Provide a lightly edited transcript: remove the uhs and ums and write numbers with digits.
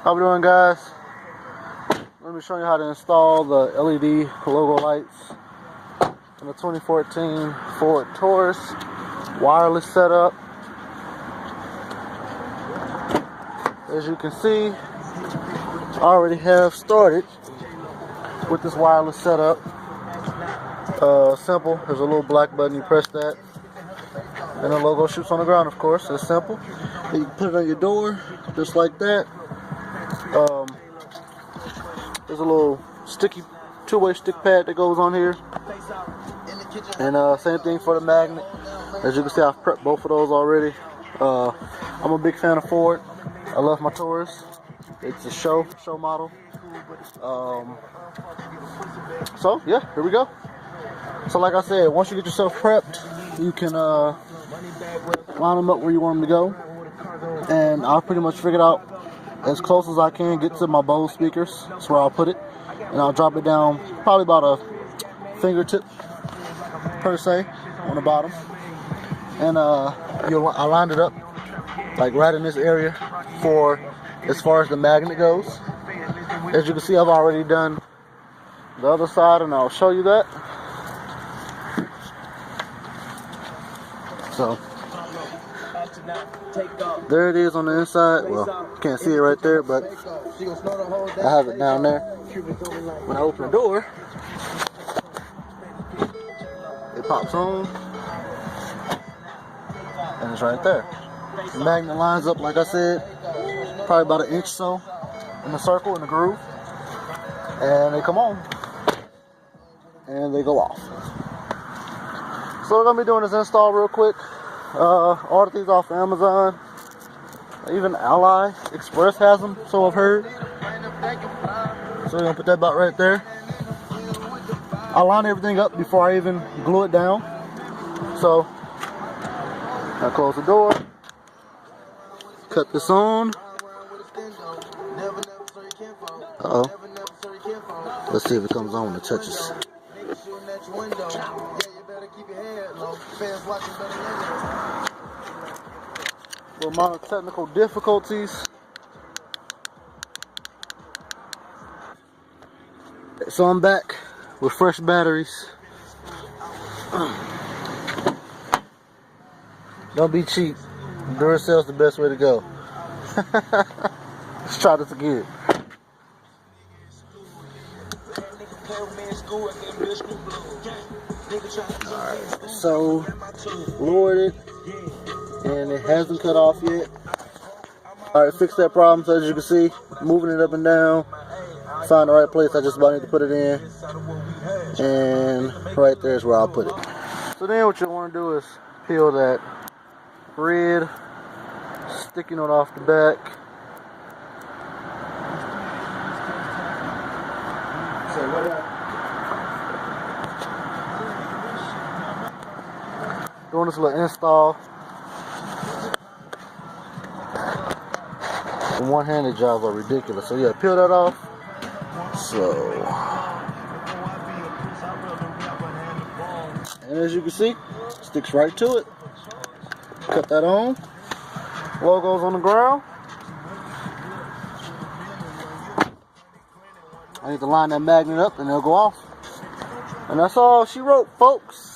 How we doing, guys? Let me show you how to install the LED logo lights in the 2014 Ford Taurus wireless setup. As you can see, I already have started with this wireless setup. Simple. There's a little black button, you press that and the logo shoots on the ground, of course. It's simple. And you can put it on your door just like that. There's a little sticky two-way stick pad that goes on here, and same thing for the magnet. As you can see, I've prepped both of those already. I'm a big fan of Ford. I love my Taurus. It's a show model. So yeah, here we go. So like I said, once you get yourself prepped, you can line them up where you want them to go, and I've pretty much figured out as close as I can get to my Bose speakers. That's where I'll put it, and I'll drop it down probably about a fingertip per se on the bottom, and I lined it up like right in this area for as far as the magnet goes. As you can see, I've already done the other side, and I'll show you that. So there it is on the inside. Well, you can't see it right there, but I have it down there. When I open the door, it pops on, and it's right there. The magnet lines up, like I said, probably about an inch so in the circle, in the groove, and they come on, and they go off. So we're going to be doing this install real quick. Ordered these off Amazon. Even Ally Express has them, so I've heard. So we're going to put that about right there. I line everything up before I even glue it down. So I close the door. Cut this on. Uh-oh. Let's see if it comes on when it touches. A little amount of technical difficulties. So I'm back with fresh batteries. Don't be cheap. Duracell's the best way to go. Let's try this again. Alright, so lowered it, and it hasn't cut off yet. Alright, fix that problem. So as you can see, moving it up and down, find the right place. I just about need to put it in, and right there is where I'll put it. So then what you want to do is peel that red sticky note off the back. Doing this little install. The one-handed jobs are ridiculous. So yeah, peel that off. So, and as you can see, sticks right to it. Cut that on. Logo's on the ground. I need to line that magnet up and it'll go off. And that's all she wrote, folks.